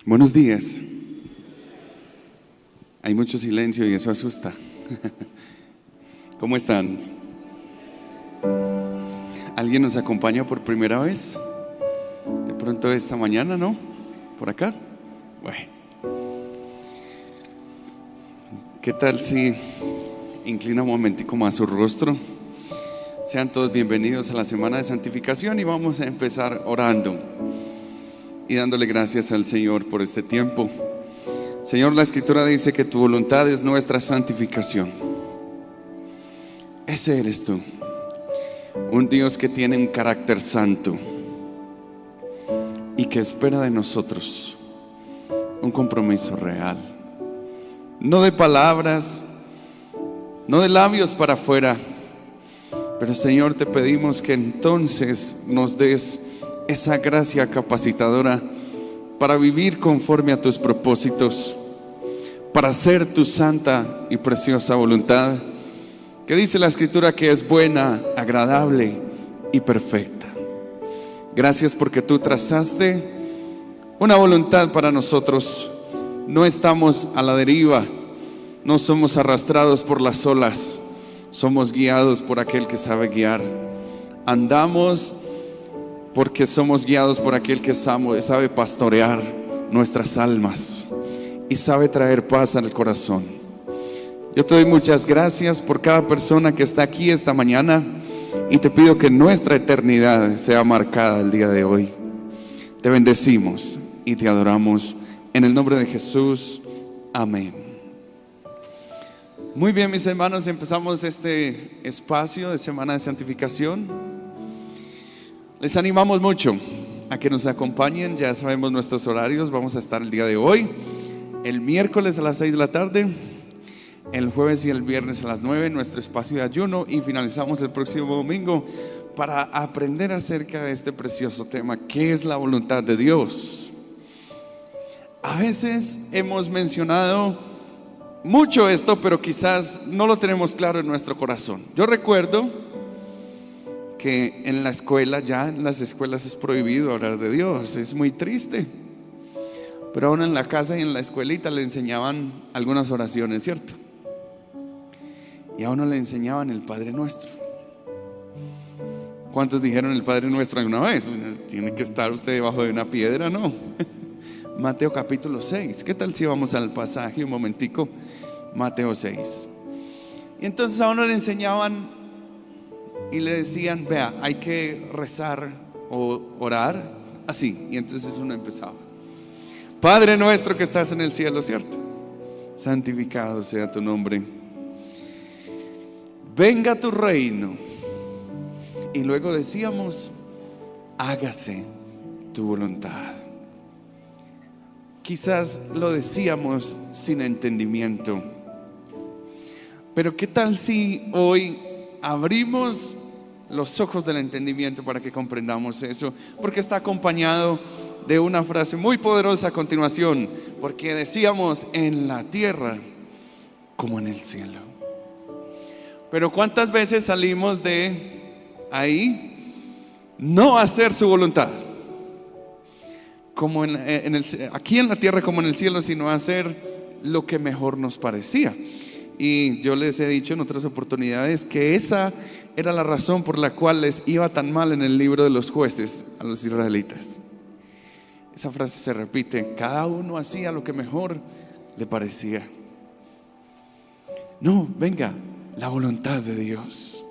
Buenos días. Hay mucho silencio y eso asusta. ¿Cómo están? ¿Alguien nos acompaña por primera vez? De pronto esta mañana, ¿no? ¿Por acá? Bueno. ¿Qué tal si inclina un momentico más su rostro? Sean todos bienvenidos a la semana de santificación y vamos a empezar orando y dándole gracias al Señor por este tiempo. Señor, la Escritura dice que tu voluntad es nuestra santificación. Ese eres tú, un Dios que tiene un carácter santo y que espera de nosotros un compromiso real, no de palabras, no de labios para afuera, pero Señor, te pedimos que entonces nos des esa gracia capacitadora para vivir conforme a tus propósitos, para hacer tu santa y preciosa voluntad, que dice la Escritura que es buena, agradable y perfecta. Gracias porque tú trazaste una voluntad para nosotros. No estamos a la deriva, no somos arrastrados por las olas, somos guiados por aquel que sabe guiar. Andamos porque somos guiados por aquel que sabe pastorear nuestras almas y sabe traer paz al corazón. Yo te doy muchas gracias por cada persona que está aquí esta mañana y te pido que nuestra eternidad sea marcada el día de hoy. Te bendecimos y te adoramos en el nombre de Jesús. Amén. Muy bien, mis hermanos, empezamos este espacio de Semana de Santificación. Les animamos mucho a que nos acompañen. Ya sabemos nuestros horarios. Vamos a estar el día de hoy, el miércoles a las 6 de la tarde, el jueves y el viernes a las 9, nuestro espacio de ayuno, y finalizamos el próximo domingo para aprender acerca de este precioso tema, ¿qué es la voluntad de Dios? A veces hemos mencionado mucho esto, pero quizás no lo tenemos claro en nuestro corazón. Yo recuerdo que en la escuela, ya en las escuelas es prohibido hablar de Dios. Es muy triste, pero aún en la casa y en la escuelita le enseñaban algunas oraciones, ¿cierto? Y a uno le enseñaban el Padre Nuestro. ¿Cuántos dijeron el Padre Nuestro alguna vez? Tiene que estar usted debajo de una piedra, ¿no? Mateo capítulo 6. ¿Qué tal si vamos al pasaje un momentico? Mateo 6. Y entonces a uno le enseñaban y le decían, vea, hay que rezar o orar así. Y entonces uno empezaba: Padre nuestro que estás en el cielo, ¿cierto? Santificado sea tu nombre. Venga tu reino. Y luego decíamos, hágase tu voluntad. Quizás lo decíamos sin entendimiento, pero ¿qué tal si hoy abrimos los ojos del entendimiento para que comprendamos eso? Porque está acompañado de una frase muy poderosa a continuación, porque decíamos, en la tierra como en el cielo. Pero ¿cuántas veces salimos de ahí no hacer su voluntad? Como aquí en la tierra como en el cielo, sino hacer lo que mejor nos parecía. Y yo les he dicho en otras oportunidades que esa era la razón por la cual les iba tan mal en el libro de los jueces a los israelitas. Esa frase se repite: cada uno hacía lo que mejor le parecía. No, venga, la voluntad de Dios.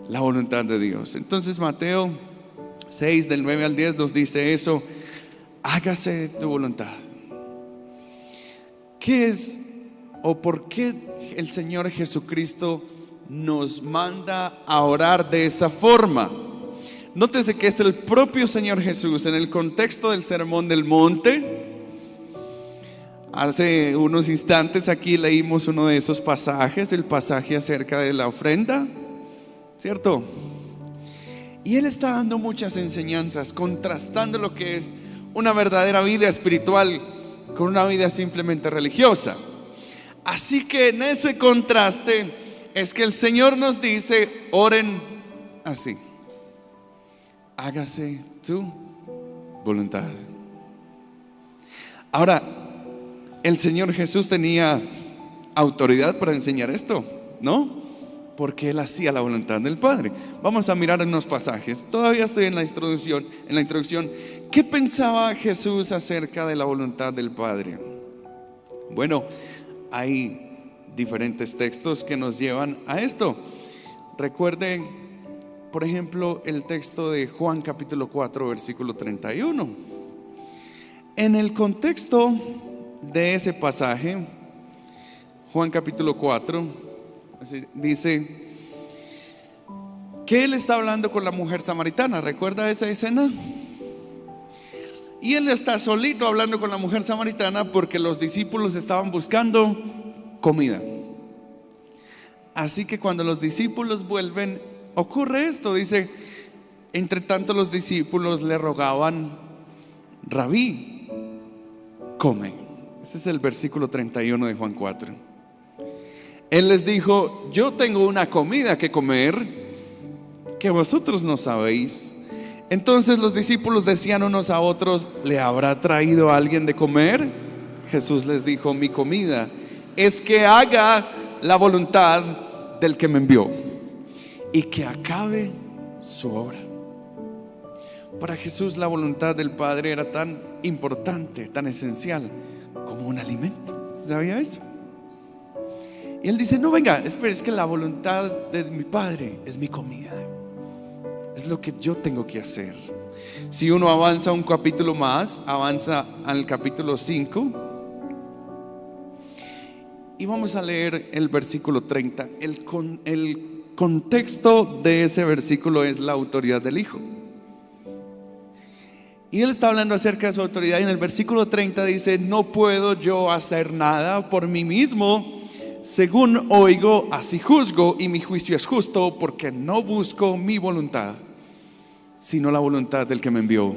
La voluntad de Dios. Entonces Mateo 6 del 9 al 10 nos dice eso: hágase tu voluntad. ¿Qué es o por qué el Señor Jesucristo nos manda a orar de esa forma? Nótese que es el propio Señor Jesús en el contexto del Sermón del Monte. Hace unos instantes aquí leímos uno de esos pasajes, el pasaje acerca de la ofrenda, ¿cierto? Y Él está dando muchas enseñanzas, contrastando lo que es una verdadera vida espiritual con una vida simplemente religiosa. Así que en ese contraste es que el Señor nos dice: oren así, hágase tu voluntad. Ahora, el Señor Jesús tenía autoridad para enseñar esto, ¿no? Porque Él hacía la voluntad del Padre. Vamos a mirar en unos pasajes. Todavía estoy en la introducción. ¿Qué pensaba Jesús acerca de la voluntad del Padre? Bueno, hay diferentes textos que nos llevan a esto. Recuerden, por ejemplo, el texto de Juan capítulo 4, versículo 31. En el contexto de ese pasaje, Juan capítulo 4 dice que Él está hablando con la mujer samaritana. ¿Recuerda esa escena? Y Él está solito hablando con la mujer samaritana porque los discípulos estaban buscando comida. Así que cuando los discípulos vuelven, ocurre esto. Dice: entre tanto los discípulos le rogaban: Rabí, come. Ese es el versículo 31 de Juan 4. Él les dijo: yo tengo una comida que comer que vosotros no sabéis. Entonces los discípulos decían unos a otros: ¿le habrá traído a alguien de comer? Jesús les dijo: mi comida es que haga la voluntad del que me envió y que acabe su obra. Para Jesús la voluntad del Padre era tan importante, tan esencial como un alimento. ¿Sabía eso? Y Él dice: no, venga, espere, es que la voluntad de mi Padre es mi comida, es lo que yo tengo que hacer. Si uno avanza un capítulo más, avanza al capítulo 5, y vamos a leer el versículo 30. El contexto de ese versículo es la autoridad del Hijo. Y Él está hablando acerca de su autoridad, y en el versículo 30 dice: no puedo yo hacer nada por mí mismo. Según oigo, así juzgo, y mi juicio es justo, porque no busco mi voluntad, sino la voluntad del que me envió,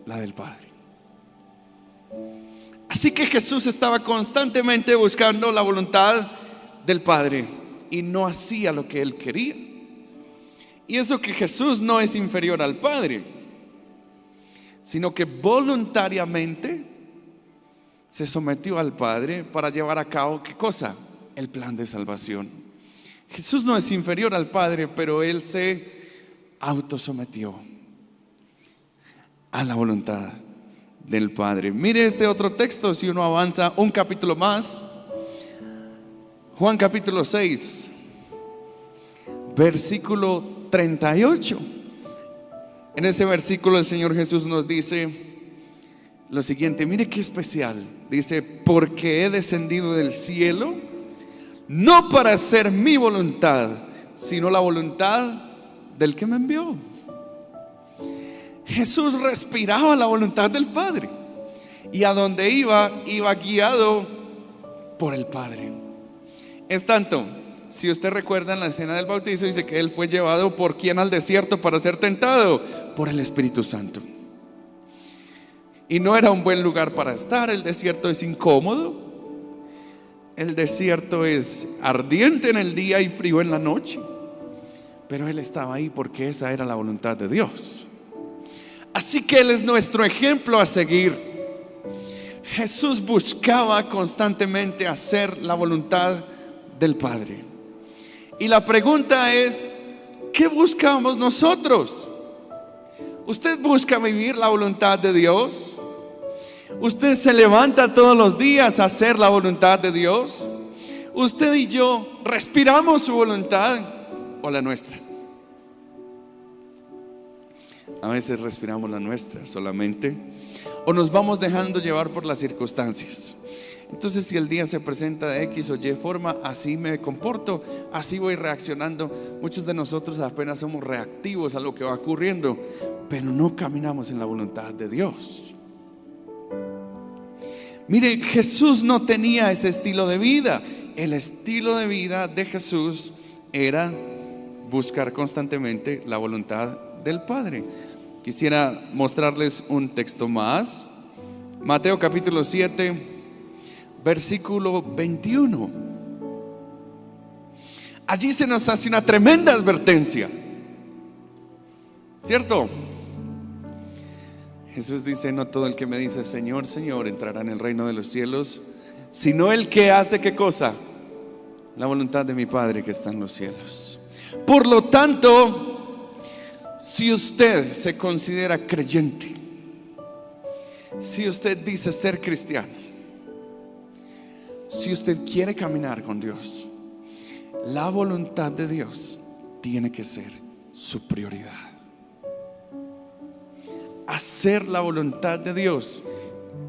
la del Padre. Así que Jesús estaba constantemente buscando la voluntad del Padre y no hacía lo que Él quería. Y eso que Jesús no es inferior al Padre, sino que voluntariamente se sometió al Padre para llevar a cabo, ¿qué cosa? El plan de salvación. Jesús no es inferior al Padre, pero Él se autosometió a la voluntad del Padre. Mire este otro texto, si uno avanza un capítulo más, Juan capítulo 6, versículo 38. En ese versículo el Señor Jesús nos dice lo siguiente, mire qué especial. Dice: porque he descendido del cielo no para hacer mi voluntad, sino la voluntad del que me envió. Jesús respiraba la voluntad del Padre, y a donde iba guiado por el Padre. Es tanto, si usted recuerda en la escena del bautizo, dice que Él fue llevado ¿por quién al desierto para ser tentado? Por el Espíritu Santo. Y no era un buen lugar para estar. El desierto es incómodo. El desierto es ardiente en el día y frío en la noche. Pero Él estaba ahí porque esa era la voluntad de Dios. Así que Él es nuestro ejemplo a seguir. Jesús buscaba constantemente hacer la voluntad del Padre. Y la pregunta es: ¿qué buscamos nosotros? ¿Usted busca vivir la voluntad de Dios? ¿Usted se levanta todos los días a hacer la voluntad de Dios? ¿Usted y yo respiramos su voluntad o la nuestra? A veces respiramos la nuestra solamente, o nos vamos dejando llevar por las circunstancias. Entonces, si el día se presenta de X o Y forma, así me comporto, así voy reaccionando. Muchos de nosotros apenas somos reactivos a lo que va ocurriendo, pero no caminamos en la voluntad de Dios. Mire, Jesús no tenía ese estilo de vida. El estilo de vida de Jesús era buscar constantemente la voluntad del Padre. Quisiera mostrarles un texto más. Mateo capítulo 7, versículo 21. Allí se nos hace una tremenda advertencia, ¿cierto? Jesús dice: no todo el que me dice Señor, Señor entrará en el reino de los cielos, sino el que hace ¿qué cosa? La voluntad de mi Padre que está en los cielos. Por lo tanto, si usted se considera creyente, si usted dice ser cristiano, si usted quiere caminar con Dios, la voluntad de Dios tiene que ser su prioridad. Hacer la voluntad de Dios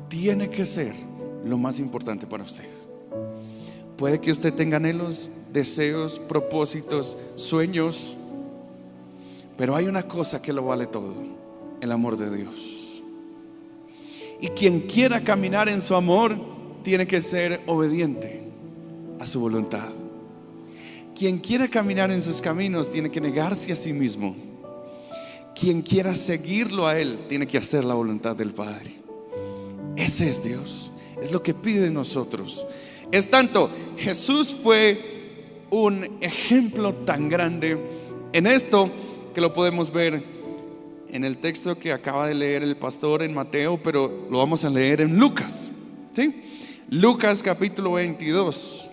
tiene que ser lo más importante para usted. Puede que usted tenga anhelos, deseos, propósitos, sueños, pero hay una cosa que lo vale todo: el amor de Dios. Y quien quiera caminar en su amor tiene que ser obediente a su voluntad. Quien quiera caminar en sus caminos tiene que negarse a sí mismo. Quien quiera seguirlo a Él tiene que hacer la voluntad del Padre. Ese es Dios, es lo que pide de nosotros. Es tanto, Jesús fue un ejemplo tan grande en esto que lo podemos ver en el texto que acaba de leer el pastor en Mateo, pero lo vamos a leer en Lucas, ¿sí? Lucas capítulo 22,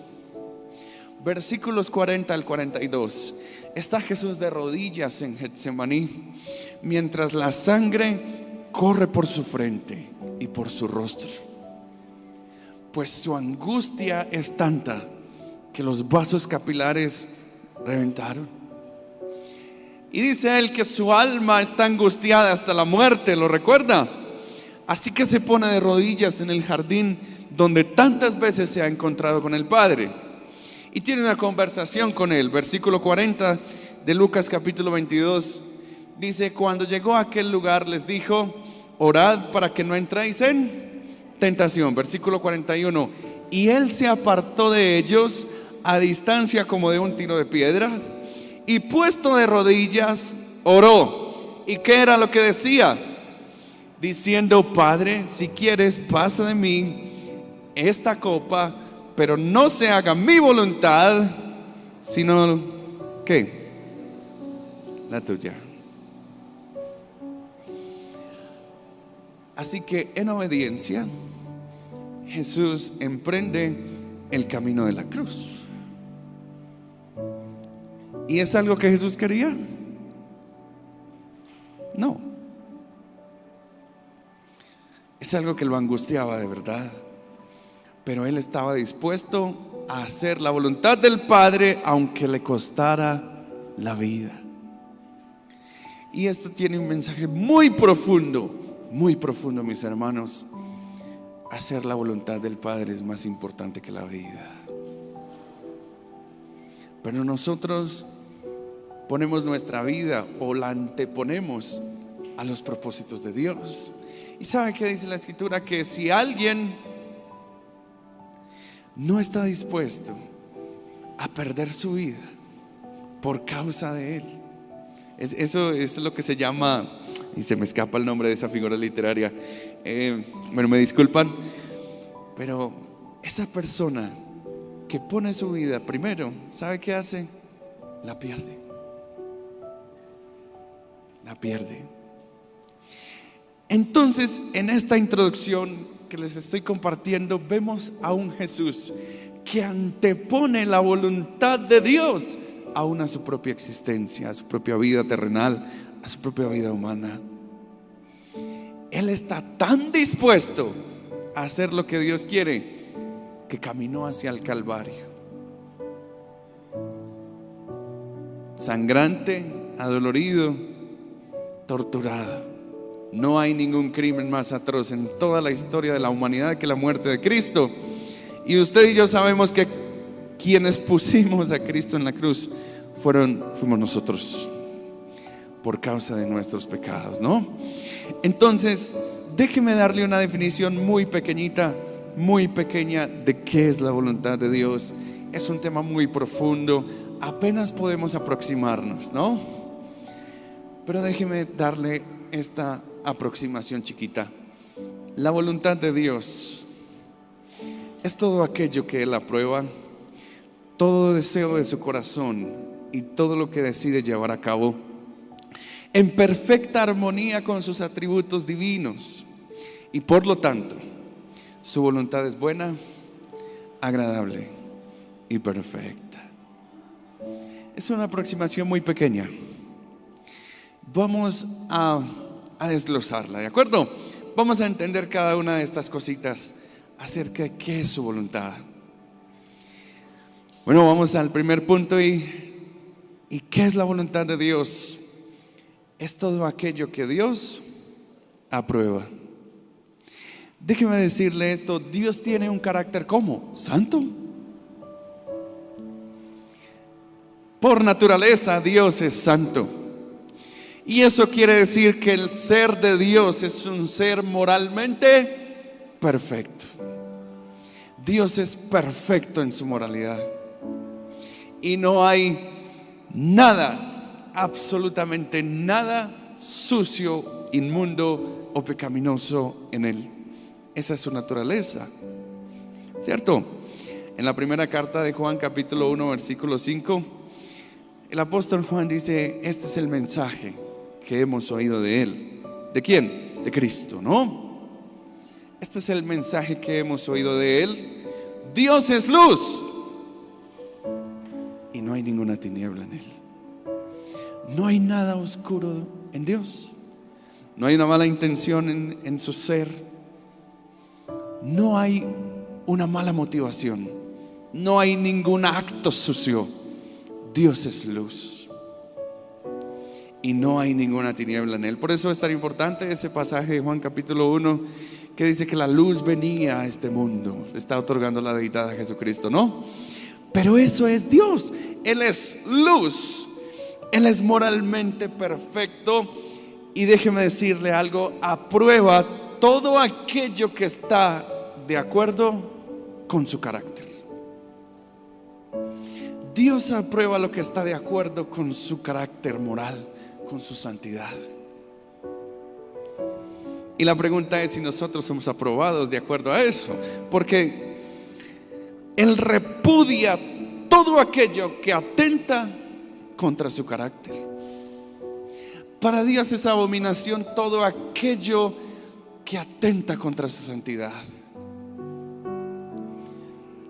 versículos 40 al 42. Está Jesús de rodillas en Getsemaní, mientras la sangre corre por su frente y por su rostro, pues su angustia es tanta que los vasos capilares reventaron. Y dice él que su alma está angustiada hasta la muerte, ¿lo recuerda? Así que se pone de rodillas en el jardín donde tantas veces se ha encontrado con el Padre, y tiene una conversación con él. Versículo 40 de Lucas capítulo 22 dice: cuando llegó a aquel lugar les dijo: orad para que no entréis en tentación. Versículo 41: y él se apartó de ellos a distancia como de un tiro de piedra, y puesto de rodillas oró. ¿Y qué era lo que decía? Diciendo: Padre, si quieres, pasa de mí esta copa, pero no se haga mi voluntad, sino ¿qué? La tuya. Así que en obediencia, Jesús emprende el camino de la cruz. ¿Y es algo que Jesús quería? No. Es algo que lo angustiaba de verdad, pero él estaba dispuesto a hacer la voluntad del Padre aunque le costara la vida. Y esto tiene un mensaje muy profundo, mis hermanos. Hacer la voluntad del Padre es más importante que la vida. Pero nosotros ponemos nuestra vida o la anteponemos a los propósitos de Dios. ¿Y sabe qué dice la Escritura? Que si alguien no está dispuesto a perder su vida por causa de Él, eso es lo que se llama, y se me escapa el nombre de esa figura literaria, bueno, me disculpan, pero esa persona que pone su vida primero, ¿sabe qué hace? La pierde. La pierde. Entonces, en esta introducción que les estoy compartiendo, vemos a un Jesús que antepone la voluntad de Dios aún a su propia existencia, a su propia vida terrenal, a su propia vida humana. Él está tan dispuesto a hacer lo que Dios quiere que caminó hacia el Calvario, sangrante, adolorido, torturado. No hay ningún crimen más atroz en toda la historia de la humanidad que la muerte de Cristo. Y usted y yo sabemos que quienes pusimos a Cristo en la cruz fuimos nosotros, por causa de nuestros pecados, ¿no? Entonces, déjeme darle una definición muy pequeñita, muy pequeña de qué es la voluntad de Dios. Es un tema muy profundo, apenas podemos aproximarnos, ¿no? Pero déjeme darle esta aproximación chiquita. La voluntad de Dios es todo aquello que Él aprueba, todo deseo de su corazón y todo lo que decide llevar a cabo en perfecta armonía con sus atributos divinos, y por lo tanto su voluntad es buena, agradable y perfecta. Es una aproximación muy pequeña. Vamos a desglosarla, ¿de acuerdo? Vamos a entender cada una de estas cositas acerca de qué es su voluntad. Bueno, vamos al primer punto. ¿Y qué es la voluntad de Dios? Es todo aquello que Dios aprueba. Déjeme decirle esto: Dios tiene un carácter ¿cómo? Santo. Por naturaleza Dios es santo. Y eso quiere decir que el ser de Dios es un ser moralmente perfecto. Dios es perfecto en su moralidad. Y no hay nada, absolutamente nada sucio, inmundo o pecaminoso en Él. Esa es su naturaleza, ¿cierto? En la primera carta de Juan, capítulo 1, versículo 5, el apóstol Juan dice: este es el mensaje que hemos oído de Él. ¿De quién? De Cristo, ¿no? Este es el mensaje que hemos oído de Él. Dios es luz y no hay ninguna tiniebla en Él. No hay nada oscuro en Dios. No hay una mala intención en su ser. No hay una mala motivación. No hay ningún acto sucio. Dios es luz y no hay ninguna tiniebla en Él. Por eso es tan importante ese pasaje de Juan capítulo 1 que dice que la luz venía a este mundo. Está otorgando la deidad a Jesucristo, ¿no? Pero eso es Dios. Él es luz. Él es moralmente perfecto. Y déjeme decirle algo: aprueba todo aquello que está de acuerdo con su carácter. Dios aprueba lo que está de acuerdo con su carácter moral, con su santidad. Y la pregunta es si nosotros somos aprobados de acuerdo a eso, porque Él repudia todo aquello que atenta contra su carácter. Para Dios es abominación todo aquello que atenta contra su santidad.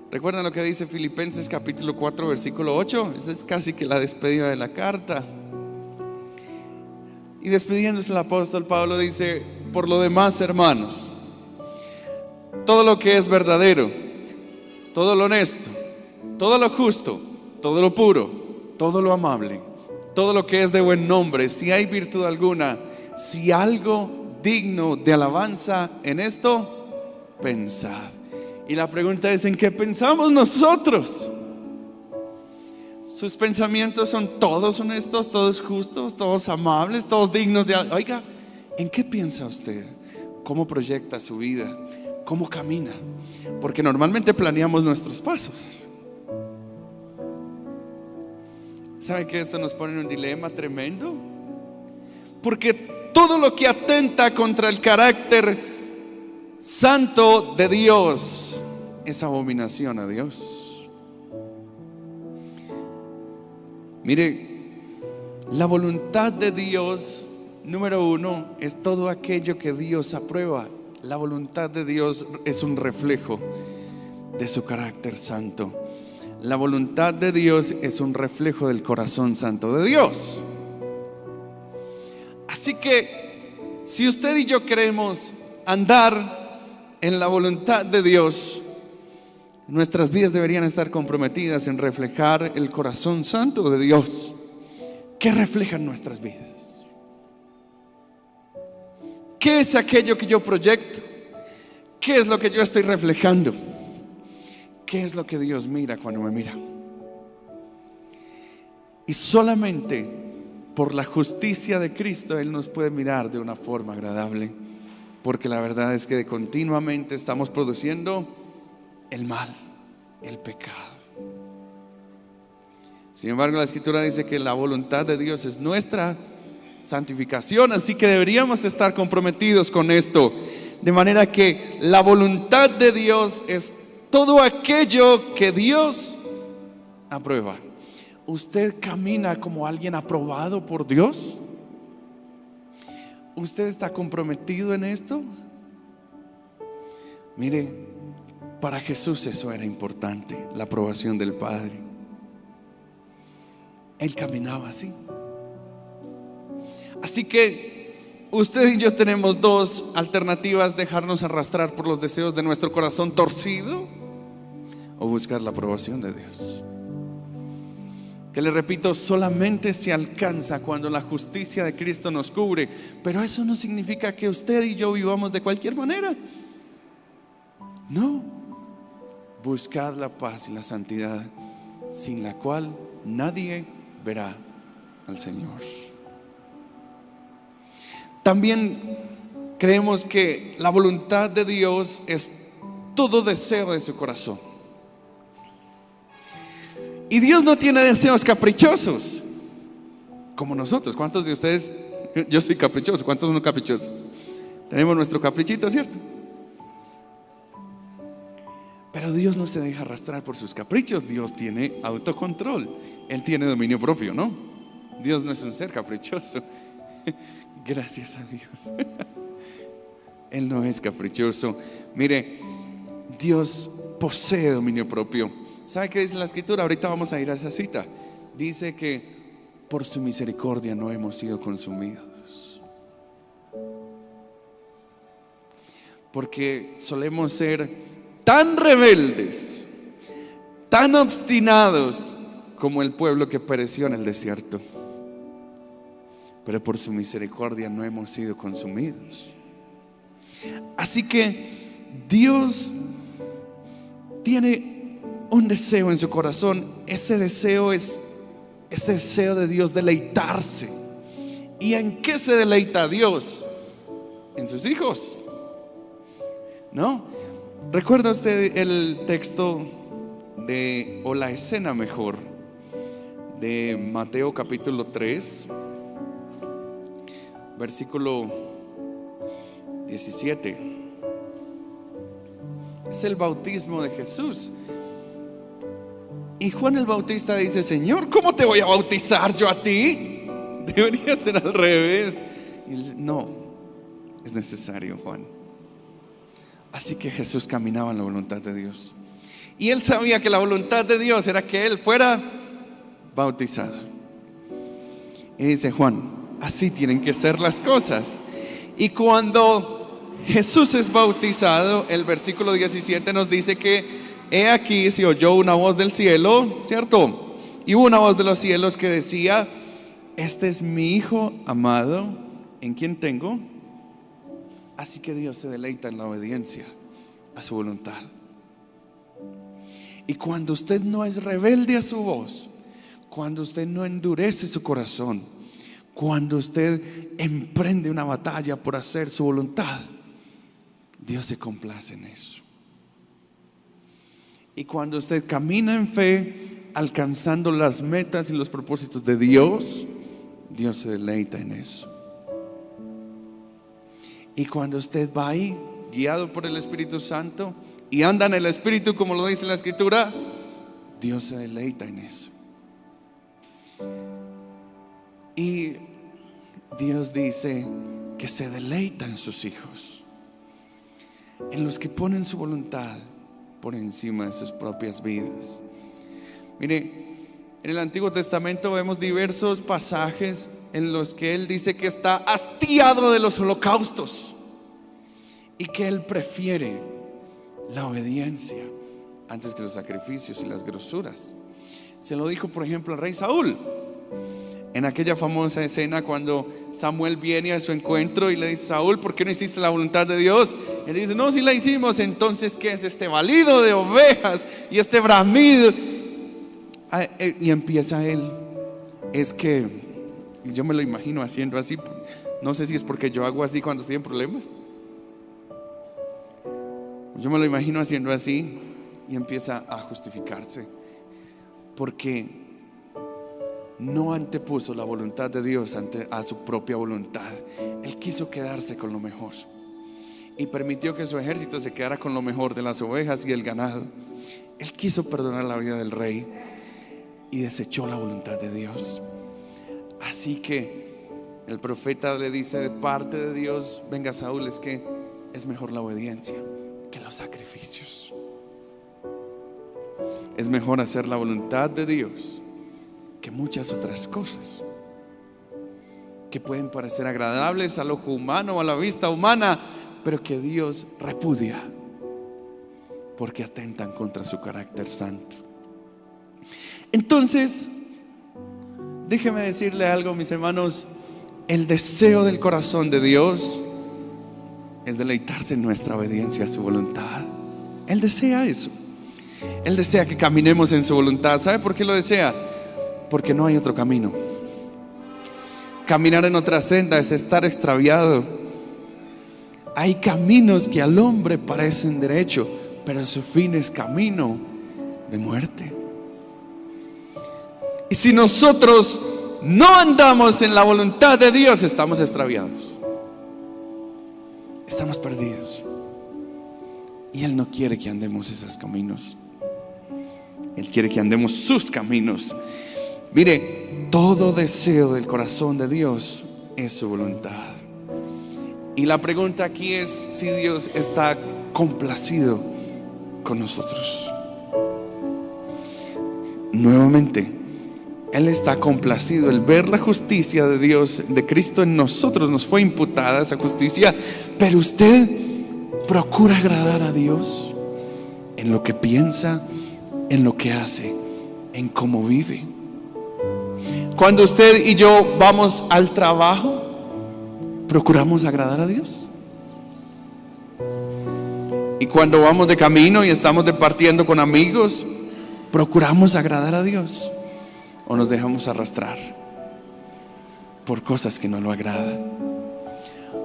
¿Recuerdan lo que dice Filipenses capítulo 4 versículo 8? Esa es casi que la despedida de la carta. Y despidiéndose el apóstol Pablo dice: por lo demás, hermanos, todo lo que es verdadero, todo lo honesto, todo lo justo, todo lo puro, todo lo amable, todo lo que es de buen nombre, si hay virtud alguna, si algo digno de alabanza, en esto pensad. Y la pregunta es: ¿en qué pensamos nosotros? Sus pensamientos son todos honestos, todos justos, todos amables, todos dignos de... Oiga, ¿en qué piensa usted? ¿Cómo proyecta su vida? ¿Cómo camina? Porque normalmente planeamos nuestros pasos. ¿Sabe que esto nos pone en un dilema tremendo? Porque todo lo que atenta contra el carácter santo de Dios es abominación a Dios. Mire, la voluntad de Dios, número uno, es todo aquello que Dios aprueba. La voluntad de Dios es un reflejo de su carácter santo. La voluntad de Dios es un reflejo del corazón santo de Dios. Así que si usted y yo queremos andar en la voluntad de Dios, nuestras vidas deberían estar comprometidas en reflejar el corazón santo de Dios. ¿Qué reflejan nuestras vidas? ¿Qué es aquello que yo proyecto? ¿Qué es lo que yo estoy reflejando? ¿Qué es lo que Dios mira cuando me mira? Y solamente por la justicia de Cristo Él nos puede mirar de una forma agradable, porque la verdad es que continuamente estamos produciendo el mal, el pecado. Sin embargo, la Escritura dice que la voluntad de Dios es nuestra santificación, así que deberíamos estar comprometidos con esto, de manera que la voluntad de Dios es todo aquello que Dios aprueba. ¿Usted camina como alguien aprobado por Dios? ¿Usted está comprometido en esto? Mire, para Jesús eso era importante, la aprobación del Padre. Él caminaba así. Así que usted y yo tenemos dos alternativas: dejarnos arrastrar por los deseos de nuestro corazón torcido o buscar la aprobación de Dios. Que le repito, solamente se alcanza cuando la justicia de Cristo nos cubre. Pero eso no significa que usted y yo vivamos de cualquier manera. No. Buscad la paz y la santidad, sin la cual nadie verá al Señor. También creemos que la voluntad de Dios es todo deseo de su corazón. Y Dios no tiene deseos caprichosos como nosotros. ¿Cuántos de ustedes? Yo soy caprichoso. ¿Cuántos son caprichosos? Tenemos nuestro caprichito, ¿cierto? Pero Dios no se deja arrastrar por sus caprichos. Dios tiene autocontrol. Él tiene dominio propio, ¿no? Dios no es un ser caprichoso. Gracias a Dios. Él no es caprichoso. Mire, Dios posee dominio propio. ¿Sabe qué dice la Escritura? Ahorita vamos a ir a esa cita. Dice que por su misericordia no hemos sido consumidos. Porque solemos ser tan rebeldes, tan obstinados como el pueblo que pereció en el desierto. Pero por su misericordia no hemos sido consumidos. Así que Dios tiene un deseo en su corazón. Ese deseo es ese deseo de Dios, deleitarse. ¿Y en qué se deleita Dios? En sus hijos, ¿no? ¿Recuerda usted el texto o la escena mejor de Mateo capítulo 3, versículo 17? Es el bautismo de Jesús. Y Juan el Bautista dice: Señor, ¿cómo te voy a bautizar yo a ti? Debería ser al revés. Y él dice: no, es necesario, Juan. Así que Jesús caminaba en la voluntad de Dios. Y él sabía que la voluntad de Dios era que él fuera bautizado. Y dice Juan: así tienen que ser las cosas. Y cuando Jesús es bautizado, el versículo 17 nos dice que he aquí se oyó una voz del cielo, ¿cierto? Y hubo una voz de los cielos que decía: este es mi Hijo amado, en quien tengo. Así que Dios se deleita en la obediencia a su voluntad. Y cuando usted no es rebelde a su voz, cuando usted no endurece su corazón, cuando usted emprende una batalla por hacer su voluntad, Dios se complace en eso. Y cuando usted camina en fe, alcanzando las metas y los propósitos de Dios, Dios se deleita en eso. Y cuando usted va ahí, guiado por el Espíritu Santo, y anda en el Espíritu, como lo dice la Escritura, Dios se deleita en eso. Y Dios dice que se deleita en sus hijos, en los que ponen su voluntad por encima de sus propias vidas. Mire, en el Antiguo Testamento vemos diversos pasajes en los que Él dice que está hastiado de los holocaustos y que Él prefiere la obediencia antes que los sacrificios y las grosuras. Se lo dijo, por ejemplo, al rey Saúl en aquella famosa escena cuando Samuel viene a su encuentro y le dice: Saúl, ¿por qué no hiciste la voluntad de Dios? Él dice: no, sí la hicimos. Entonces, ¿qué es este balido de ovejas y este bramido? Y empieza él: es que yo me lo imagino haciendo así. No sé si es porque yo hago así cuando estoy en problemas. Yo me lo imagino haciendo así y empieza a justificarse porque no antepuso la voluntad de Dios a su propia voluntad. Él quiso quedarse con lo mejor y permitió que su ejército se quedara con lo mejor de las ovejas y el ganado. Él quiso perdonar la vida del rey y desechó la voluntad de Dios. Así que El profeta le dice de parte de Dios: venga, Saúl, es que es mejor la obediencia que los sacrificios. Es mejor hacer la voluntad de Dios que muchas otras cosas que pueden parecer agradables al ojo humano o a la vista humana, pero que Dios repudia porque atentan contra su carácter santo. Entonces, déjeme decirle algo, mis hermanos. El deseo del corazón de Dios es deleitarse en nuestra obediencia a su voluntad. Él desea eso. Él desea que caminemos en su voluntad. ¿Sabe por qué lo desea? Porque no hay otro camino. Caminar en otra senda es estar extraviado. Hay caminos que al hombre parecen derecho, pero su fin es camino de muerte. Y si nosotros no andamos en la voluntad de Dios, estamos extraviados, estamos perdidos. Y Él no quiere que andemos esos caminos. Él quiere que andemos sus caminos. Mire, todo deseo del corazón de Dios es su voluntad. Y la pregunta aquí es si Dios está complacido con nosotros. Nuevamente, Él está complacido. El ver la justicia de Dios, de Cristo en nosotros, nos fue imputada esa justicia. Pero usted procura agradar a Dios en lo que piensa, en lo que hace, en cómo vive. Cuando usted y yo vamos al trabajo, ¿procuramos agradar a Dios? Y cuando vamos de camino y estamos departiendo con amigos, ¿procuramos agradar a Dios? ¿O nos dejamos arrastrar por cosas que no lo agradan?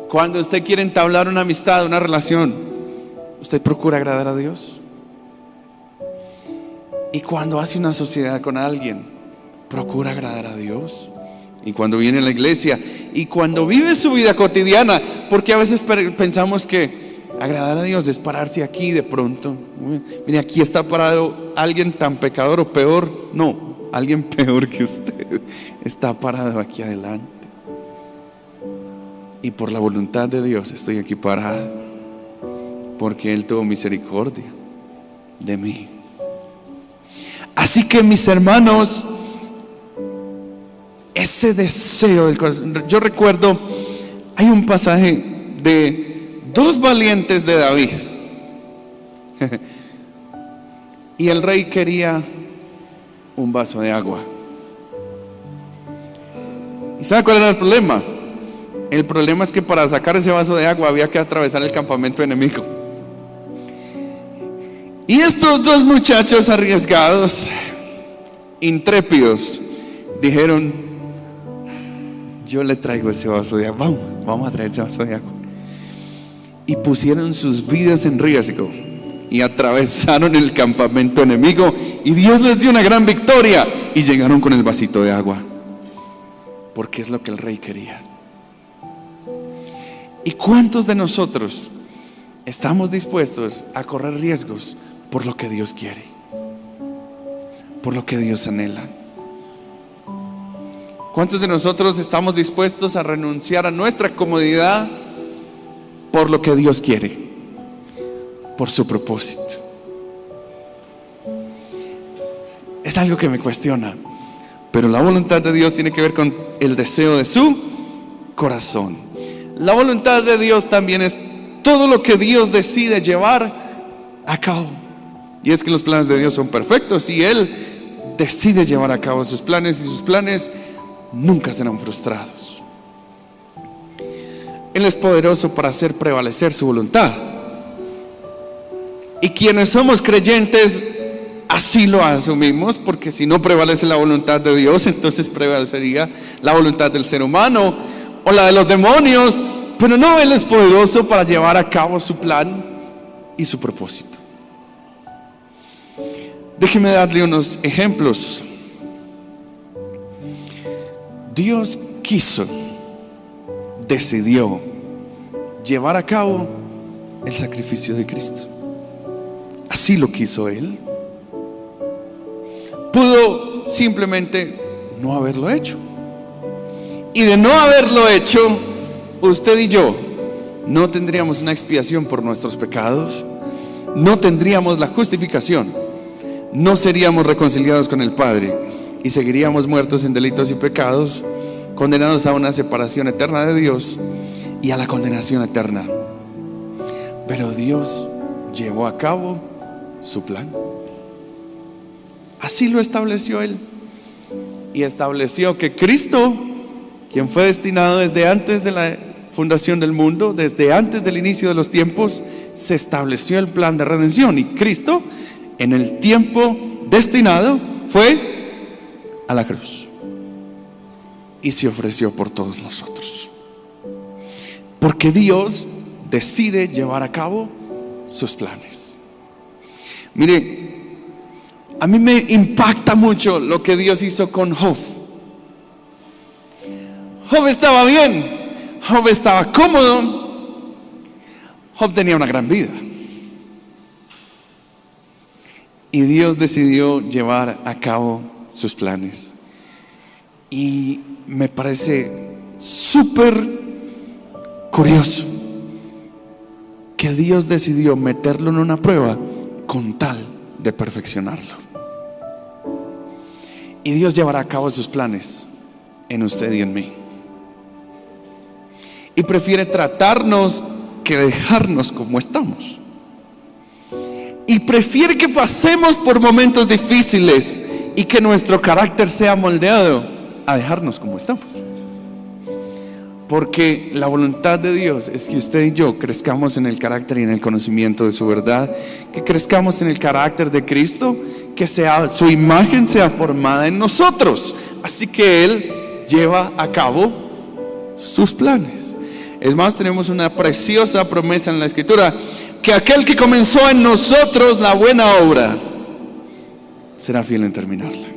Cuando usted quiere entablar una amistad, una relación, ¿usted procura agradar a Dios? Y cuando hace una sociedad con alguien, ¿procura agradar a Dios? Y cuando viene a la iglesia y cuando vive su vida cotidiana, porque a veces pensamos que agradar a Dios es pararse aquí de pronto. Mire, aquí está parado alguien tan pecador o peor. No, alguien peor que usted está parado aquí adelante. Y por la voluntad de Dios estoy aquí parado, porque Él tuvo misericordia de mí. Así que, mis hermanos, ese deseo del corazón. Yo recuerdo, hay un pasaje de dos valientes de David. Y el rey quería un vaso de agua. ¿Y sabe cuál era el problema? El problema es que para sacar ese vaso de agua había que atravesar el campamento enemigo. Y estos dos muchachos arriesgados, intrépidos, dijeron: yo le traigo ese vaso de agua. Vamos a traer ese vaso de agua. Y pusieron sus vidas en riesgo y atravesaron el campamento enemigo, y Dios les dio una gran victoria y llegaron con el vasito de agua, porque es lo que el rey quería. ¿Y cuántos de nosotros estamos dispuestos a correr riesgos por lo que Dios quiere, por lo que Dios anhela? ¿Cuántos de nosotros estamos dispuestos a renunciar a nuestra comodidad por lo que Dios quiere, por su propósito? Es algo que me cuestiona, pero la voluntad de Dios tiene que ver con el deseo de su corazón. La voluntad de Dios también es todo lo que Dios decide llevar a cabo. Y es que los planes de Dios son perfectos y Él decide llevar a cabo sus planes, y sus planes nunca serán frustrados. Él es poderoso para hacer prevalecer su voluntad. Y quienes somos creyentes así lo asumimos, porque si no prevalece la voluntad de Dios, entonces prevalecería la voluntad del ser humano o la de los demonios. Pero no, Él es poderoso para llevar a cabo su plan y su propósito. Déjeme darle unos ejemplos. Dios decidió llevar a cabo el sacrificio de Cristo. Así lo quiso Él. Pudo simplemente no haberlo hecho. Y de no haberlo hecho, usted y yo no tendríamos una expiación por nuestros pecados, no tendríamos la justificación, no seríamos reconciliados con el Padre y seguiríamos muertos en delitos y pecados, condenados a una separación eterna de Dios y a la condenación eterna. Pero Dios llevó a cabo su plan. Así lo estableció Él. Y estableció que Cristo, quien fue destinado desde antes de la fundación del mundo, desde antes del inicio de los tiempos, se estableció el plan de redención. Y Cristo, en el tiempo destinado, fue a la cruz y se ofreció por todos nosotros. Porque Dios decide llevar a cabo sus planes. Mire, a mí me impacta mucho lo que Dios hizo con Job. Job estaba bien, Job estaba cómodo, Job tenía una gran vida. Y Dios decidió llevar a cabo sus planes. Y me parece súper curioso que Dios decidió meterlo en una prueba con tal de perfeccionarlo. Y Dios llevará a cabo sus planes en usted y en mí. Y prefiere tratarnos que dejarnos como estamos. Y prefiere que pasemos por momentos difíciles y que nuestro carácter sea moldeado a dejarnos como estamos. Porque la voluntad de Dios es que usted y yo crezcamos en el carácter y en el conocimiento de su verdad, que crezcamos en el carácter de Cristo, que su imagen sea formada en nosotros. Así que Él lleva a cabo sus planes. Es más, tenemos una preciosa promesa en la Escritura, que aquel que comenzó en nosotros la buena obra será fiel en terminarla.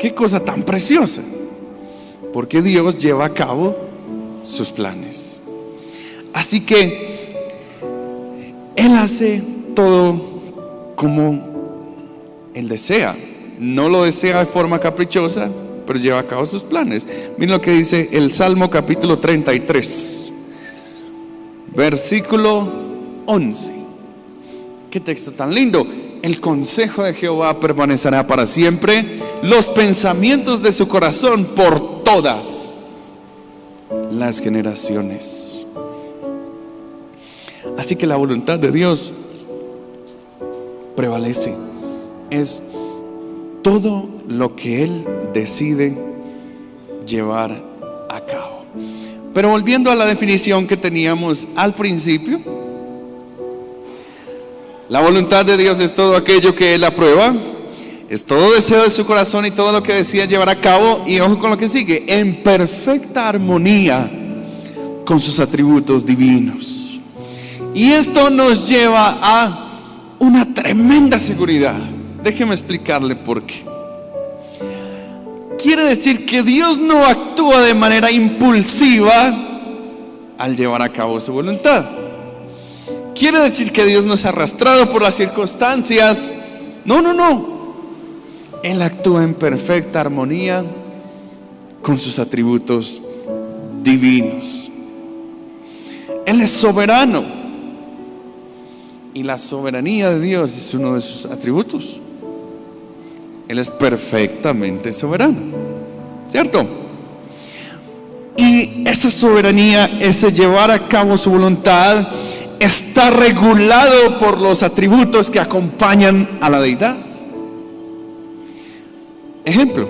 Qué cosa tan preciosa, porque Dios lleva a cabo sus planes. Así que Él hace todo como Él desea. No lo desea de forma caprichosa, pero lleva a cabo sus planes. Miren lo que dice el Salmo capítulo 33, versículo 11. Qué texto tan lindo. El consejo de Jehová permanecerá para siempre, los pensamientos de su corazón por todas las generaciones. Así que la voluntad de Dios prevalece. Es todo lo que Él decide llevar a cabo. Pero volviendo a la definición que teníamos al principio, la voluntad de Dios es todo aquello que Él aprueba, es todo deseo de su corazón y todo lo que decide llevar a cabo. Y ojo con lo que sigue: en perfecta armonía con sus atributos divinos. Y esto nos lleva a una tremenda seguridad. Déjeme explicarle por qué. Quiere decir que Dios no actúa de manera impulsiva al llevar a cabo su voluntad. Quiere decir que Dios no es arrastrado por las circunstancias. No. Él actúa en perfecta armonía con sus atributos divinos. Él es soberano, y la soberanía de Dios es uno de sus atributos. Él es perfectamente soberano, ¿cierto? Y esa soberanía, ese llevar a cabo su voluntad, está regulado por los atributos que acompañan a la deidad. Ejemplo: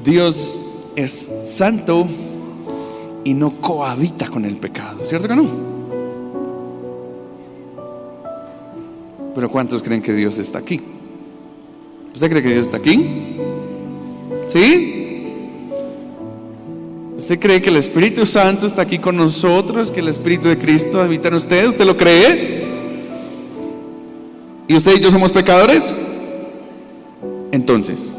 Dios es santo y no cohabita con el pecado, ¿cierto que no? Pero ¿cuántos creen que Dios está aquí? ¿Usted cree que Dios está aquí? ¿Sí? ¿Usted cree que el Espíritu Santo está aquí con nosotros? ¿Que el Espíritu de Cristo habita en usted? ¿Usted lo cree? ¿Y usted y yo somos pecadores? Entonces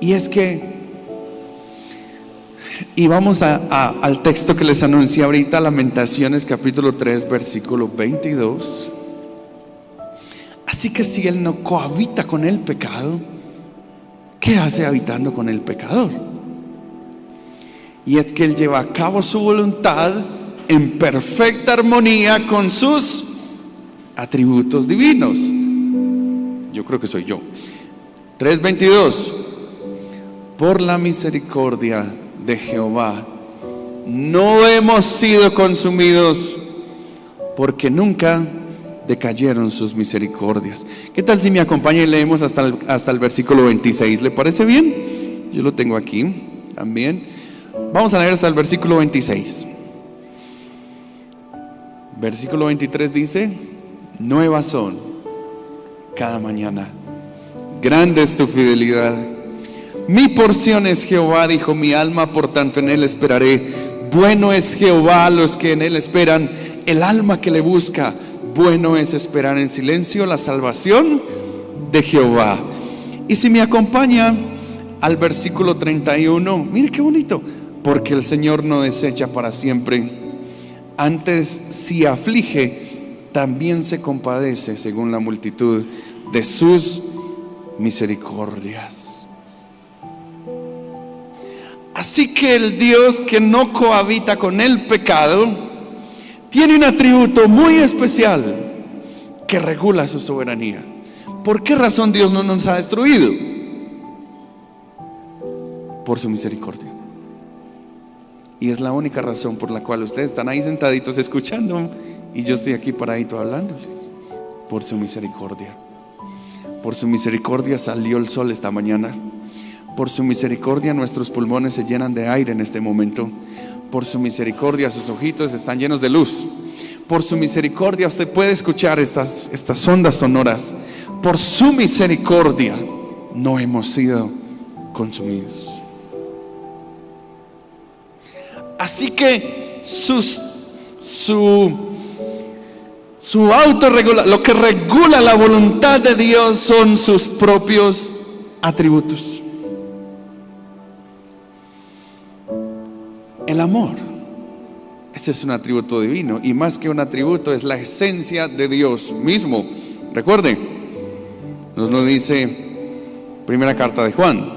y es que, y vamos al texto que les anuncié ahorita, Lamentaciones capítulo 3 versículo 22. Así que si Él no cohabita con el pecado, ¿qué hace habitando con el pecador? Y es que Él lleva a cabo su voluntad en perfecta armonía con sus atributos divinos. Yo creo que soy yo. 3:22. Por la misericordia de Jehová no hemos sido consumidos, porque nunca decayeron sus misericordias. ¿Qué tal si me acompaña y leemos hasta el versículo 26? ¿Le parece bien? Yo lo tengo aquí también. Vamos a leer hasta el versículo 26. Versículo 23 dice: nuevas son cada mañana, grande es tu fidelidad. Mi porción es Jehová, dijo mi alma, por tanto en Él esperaré. Bueno es Jehová a los que en Él esperan, el alma que le busca. Bueno es esperar en silencio la salvación de Jehová. Y si me acompaña al versículo 31, mire qué bonito. Porque el Señor no desecha para siempre, antes si aflige, también se compadece según la multitud de sus misericordias. Así que el Dios que no cohabita con el pecado tiene un atributo muy especial que regula su soberanía. ¿Por qué razón Dios no nos ha destruido? Por su misericordia. Y es la única razón por la cual ustedes están ahí sentaditos escuchando y yo estoy aquí paradito hablándoles. Por su misericordia. Por su misericordia salió el sol esta mañana. Por su misericordia nuestros pulmones se llenan de aire en este momento. Por su misericordia sus ojitos están llenos de luz. Por su misericordia usted puede escuchar estas ondas sonoras. Por su misericordia no hemos sido consumidos. Así que su autorregulación, lo que regula la voluntad de Dios, son sus propios atributos. El amor, ese es un atributo divino, y más que un atributo, es la esencia de Dios mismo. Recuerden, nos lo dice primera carta de Juan,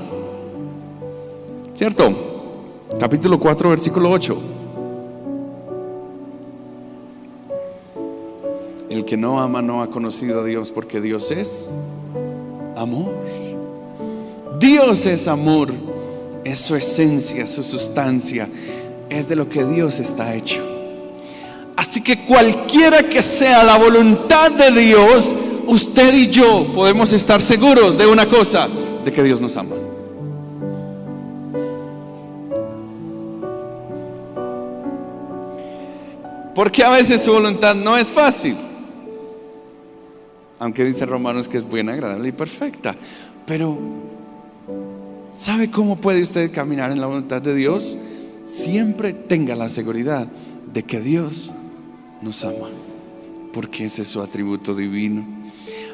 ¿cierto? Capítulo 4, versículo 8. El que no ama no ha conocido a Dios, porque Dios es amor. Dios es amor, es su esencia, su sustancia, es de lo que Dios está hecho. Así que cualquiera que sea la voluntad de Dios, usted y yo podemos estar seguros de una cosa: de que Dios nos ama. Porque a veces su voluntad no es fácil, aunque dice Romanos que es buena, agradable y perfecta. Pero ¿sabe cómo puede usted caminar en la voluntad de Dios? Siempre tenga la seguridad de que Dios nos ama, porque ese es su atributo divino.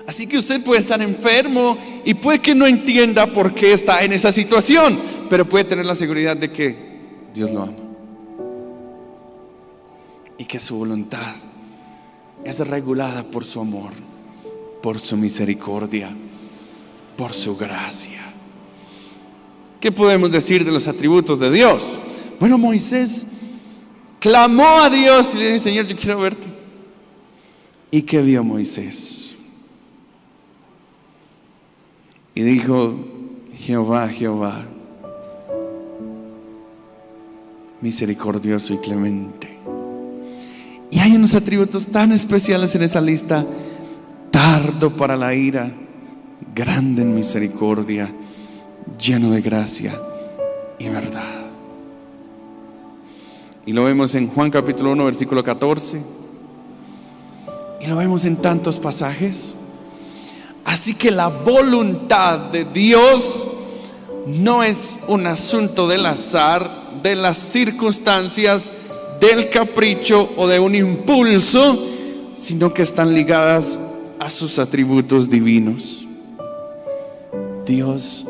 Así que usted puede estar enfermo y puede que no entienda por qué está en esa situación, pero puede tener la seguridad de que Dios lo ama y que su voluntad es regulada por su amor, por su misericordia, por su gracia. ¿Qué podemos decir de los atributos de Dios? Bueno, Moisés clamó a Dios y le dijo: Señor, yo quiero verte. ¿Y qué vio Moisés? Y dijo: Jehová, Jehová, misericordioso y clemente. Y hay unos atributos tan especiales en esa lista: tardo para la ira, grande en misericordia, lleno de gracia y verdad. Y lo vemos en Juan capítulo 1 versículo 14, y lo vemos en tantos pasajes. Así que la voluntad de Dios no es un asunto del azar, de las circunstancias, del capricho o de un impulso, sino que están ligadas a sus atributos divinos. Dios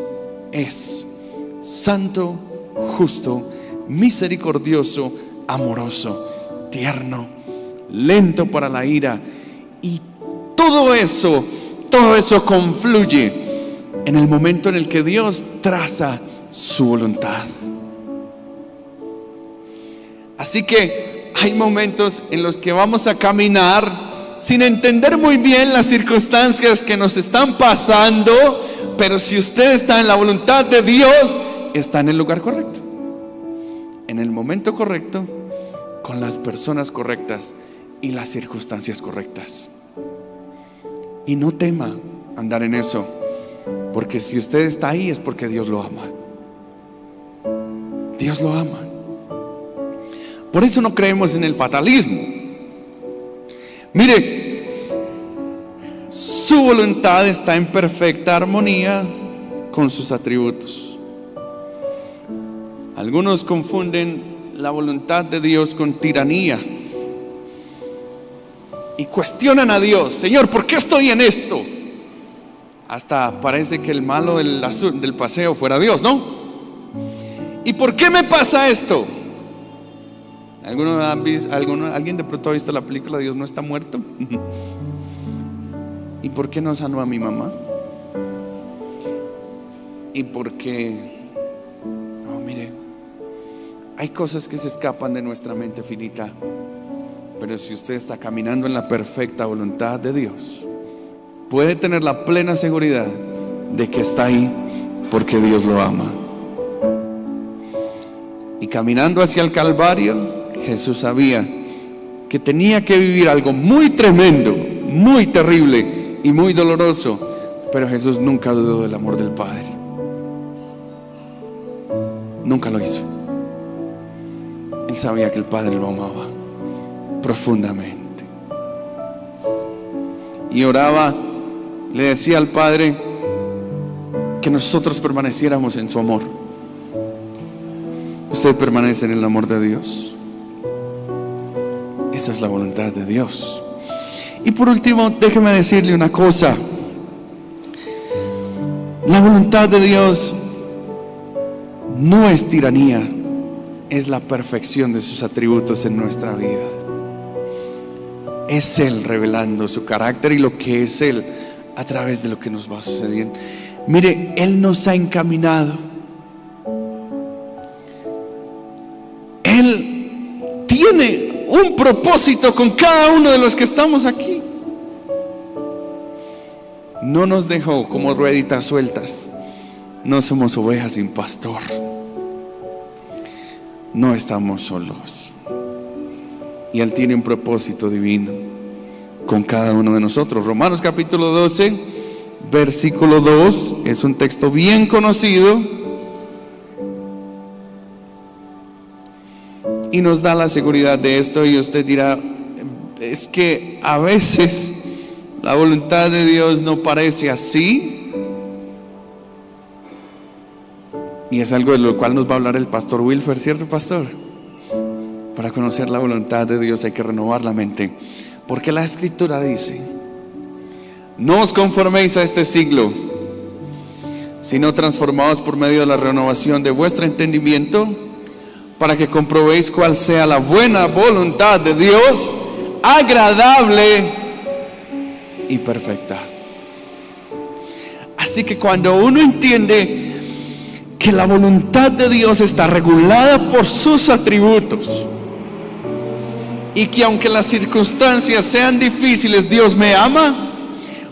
es santo, justo, misericordioso, amoroso, tierno, lento para la ira, y todo eso todo eso confluye en el momento en el que Dios traza su voluntad. Así que hay momentos en los que vamos a caminar sin entender muy bien las circunstancias que nos están pasando, pero si usted está en la voluntad de Dios, está en el lugar correcto, en el momento correcto, con las personas correctas y las circunstancias correctas. Y no tema andar en eso, porque si usted está ahí es porque Dios lo ama. Dios lo ama. Por eso no creemos en el fatalismo. Mire, su voluntad está en perfecta armonía con sus atributos. Algunos confunden la voluntad de Dios con tiranía y cuestionan a Dios: Señor, ¿por qué estoy en esto? Hasta parece que el malo del paseo fuera Dios, ¿no? ¿Y por qué me pasa esto? ¿Alguien de pronto ha visto la película Dios no está muerto? ¿Y por qué no sanó a mi mamá? ¿Y por qué? No, mire, hay cosas que se escapan de nuestra mente finita. Pero si usted está caminando en la perfecta voluntad de Dios, puede tener la plena seguridad de que está ahí porque Dios lo ama. Y caminando hacia el Calvario, Jesús sabía que tenía que vivir algo muy tremendo, muy terrible y muy doloroso, pero Jesús nunca dudó del amor del Padre. Nunca lo hizo. Él sabía que el Padre lo amaba profundamente. Y oraba, le decía al Padre que nosotros permaneciéramos en su amor. ¿Usted permanece en el amor de Dios? Esa es la voluntad de Dios. Y por último, déjeme decirle una cosa. La voluntad de Dios no es tiranía, es la perfección de sus atributos en nuestra vida. Es Él revelando su carácter y lo que es Él a través de lo que nos va sucediendo. Mire, Él nos ha encaminado. Él tiene un propósito con cada uno de los que estamos aquí. No nos dejó como rueditas sueltas. No somos ovejas sin pastor. No estamos solos. Y Él tiene un propósito divino con cada uno de nosotros. Romanos capítulo 12, versículo 2, es un texto bien conocido y nos da la seguridad de esto. Y usted dirá: es que a veces la voluntad de Dios no parece así. Y es algo de lo cual nos va a hablar el pastor Wilfer, ¿cierto, pastor? Para conocer la voluntad de Dios hay que renovar la mente, porque la Escritura dice: no os conforméis a este siglo, sino transformaos por medio de la renovación de vuestro entendimiento, para que comprobéis cuál sea la buena voluntad de Dios, agradable y perfecta. Así que cuando uno entiende que la voluntad de Dios está regulada por sus atributos, y que aunque las circunstancias sean difíciles, Dios me ama,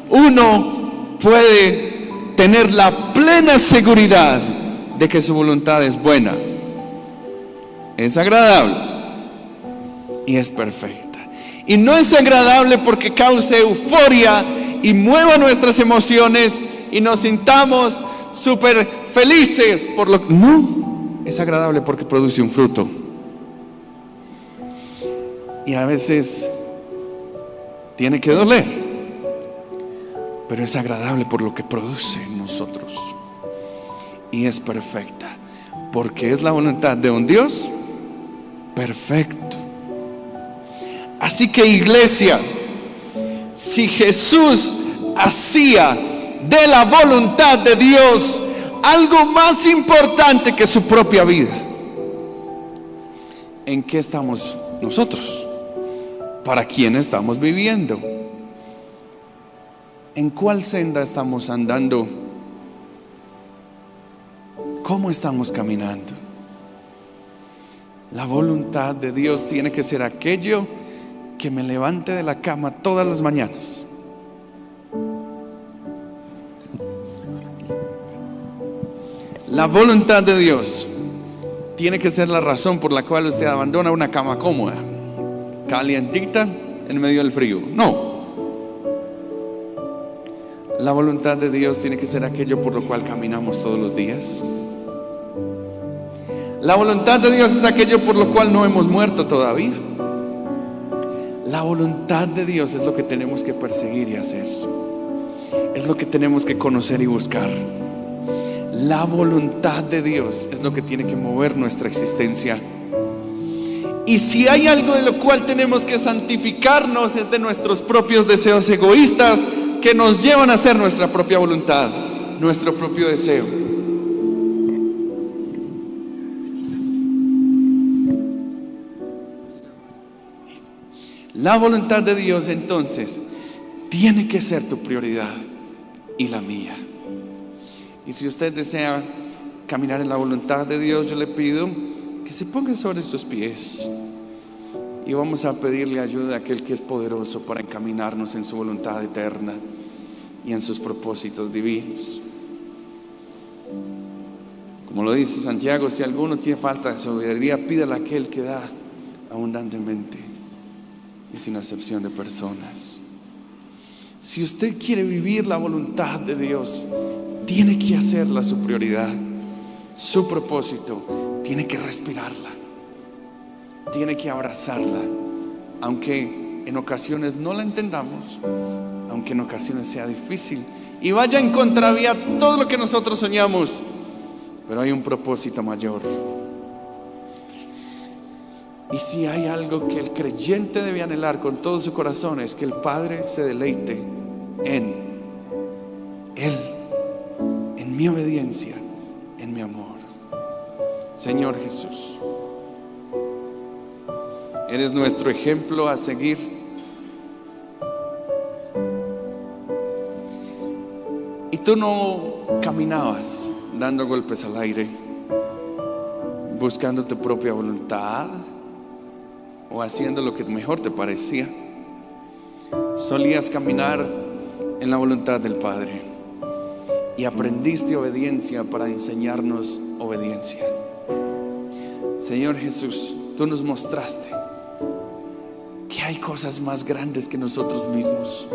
uno puede tener la plena seguridad de que su voluntad es buena, es agradable y es perfecta. Y no es agradable porque cause euforia y mueva nuestras emociones y nos sintamos súper felices por lo que... No, es agradable porque produce un fruto. Y a veces tiene que doler, pero es agradable por lo que produce en nosotros. Y es perfecta, porque es la voluntad de un Dios perfecto. Así que, iglesia, si Jesús hacía de la voluntad de Dios algo más importante que su propia vida, ¿en qué estamos nosotros? ¿Para quién estamos viviendo? ¿En cuál senda estamos andando? ¿Cómo estamos caminando? La voluntad de Dios tiene que ser aquello que me levante de la cama todas las mañanas. La voluntad de Dios tiene que ser la razón por la cual usted abandona una cama cómoda, calientita en medio del frío. No. La voluntad de Dios tiene que ser aquello por lo cual caminamos todos los días. La voluntad de Dios es aquello por lo cual no hemos muerto todavía. La voluntad de Dios es lo que tenemos que perseguir y hacer. Es lo que tenemos que conocer y buscar. La voluntad de Dios es lo que tiene que mover nuestra existencia. Y si hay algo de lo cual tenemos que santificarnos, es de nuestros propios deseos egoístas que nos llevan a hacer nuestra propia voluntad, nuestro propio deseo. La voluntad de Dios entonces tiene que ser tu prioridad y la mía. Y si usted desea caminar en la voluntad de Dios, yo le pido que se ponga sobre sus pies y vamos a pedirle ayuda a aquel que es poderoso para encaminarnos en su voluntad eterna y en sus propósitos divinos. Como lo dice Santiago, si alguno tiene falta de sabiduría, pídale a aquel que da abundantemente y sin acepción de personas. Si usted quiere vivir la voluntad de Dios, tiene que hacerla su prioridad, su propósito. Tiene que respirarla, tiene que abrazarla, aunque en ocasiones no la entendamos, aunque en ocasiones sea difícil y vaya en contravía todo lo que nosotros soñamos, pero hay un propósito mayor. Y si hay algo que el creyente debe anhelar con todo su corazón, es que el Padre se deleite en Él, en mi obediencia, en mi amor. Señor Jesús, eres nuestro ejemplo a seguir. Y tú no caminabas dando golpes al aire, buscando tu propia voluntad o haciendo lo que mejor te parecía. Solías caminar en la voluntad del Padre y aprendiste obediencia para enseñarnos obediencia. Señor Jesús, tú nos mostraste que hay cosas más grandes que nosotros mismos,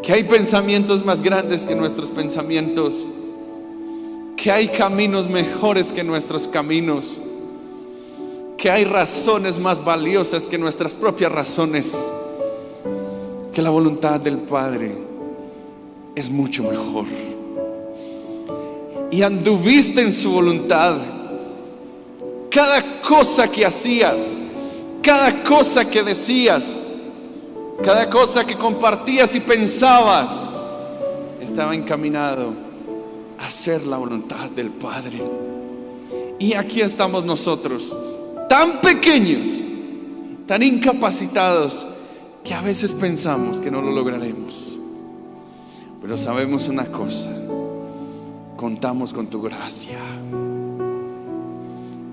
que hay pensamientos más grandes que nuestros pensamientos, que hay caminos mejores que nuestros caminos, que hay razones más valiosas que nuestras propias razones, que la voluntad del Padre es mucho mejor. Y anduviste en su voluntad. Cada cosa que hacías, cada cosa que decías, cada cosa que compartías y pensabas, estaba encaminado a hacer la voluntad del Padre. Y aquí estamos nosotros, tan pequeños, tan incapacitados, que a veces pensamos que no lo lograremos. Pero sabemos una cosa: contamos con tu gracia,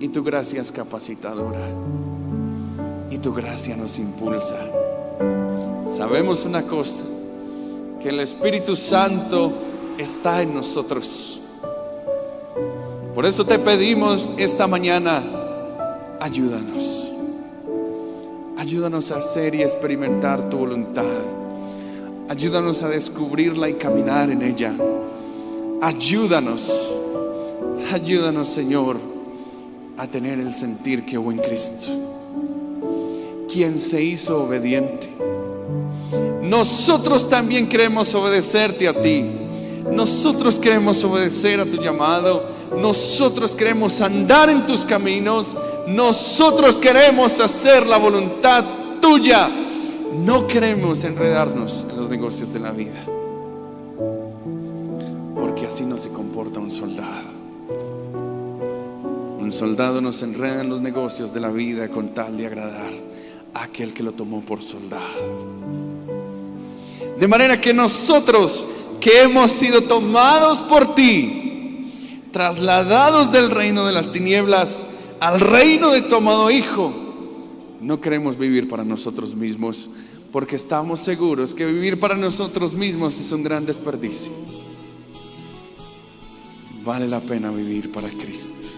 y tu gracia es capacitadora, y tu gracia nos impulsa. Sabemos una cosa: que el Espíritu Santo está en nosotros. Por eso te pedimos esta mañana: ayúdanos. Ayúdanos a hacer y experimentar tu voluntad. Ayúdanos a descubrirla y caminar en ella. Ayúdanos, Señor, a tener el sentir que hubo en Cristo, quien se hizo obediente. Nosotros también queremos obedecerte a ti. Nosotros queremos obedecer a tu llamado. Nosotros queremos andar en tus caminos. Nosotros queremos hacer la voluntad tuya. No queremos enredarnos en los negocios de la vida, porque así no se comporta un soldado. Un soldado no se enreda en los negocios de la vida con tal de agradar a aquel que lo tomó por soldado. De manera que nosotros, que hemos sido tomados por ti, trasladados del reino de las tinieblas al reino de tu amado Hijo, no queremos vivir para nosotros mismos, porque estamos seguros que vivir para nosotros mismos es un gran desperdicio. Vale la pena vivir para Cristo,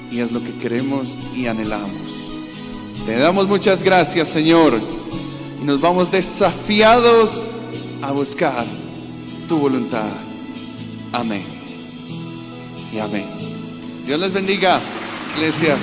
y es lo que queremos y anhelamos. Te damos muchas gracias, Señor, y nos vamos desafiados a buscar tu voluntad. Amén y amén. Dios les bendiga, iglesia.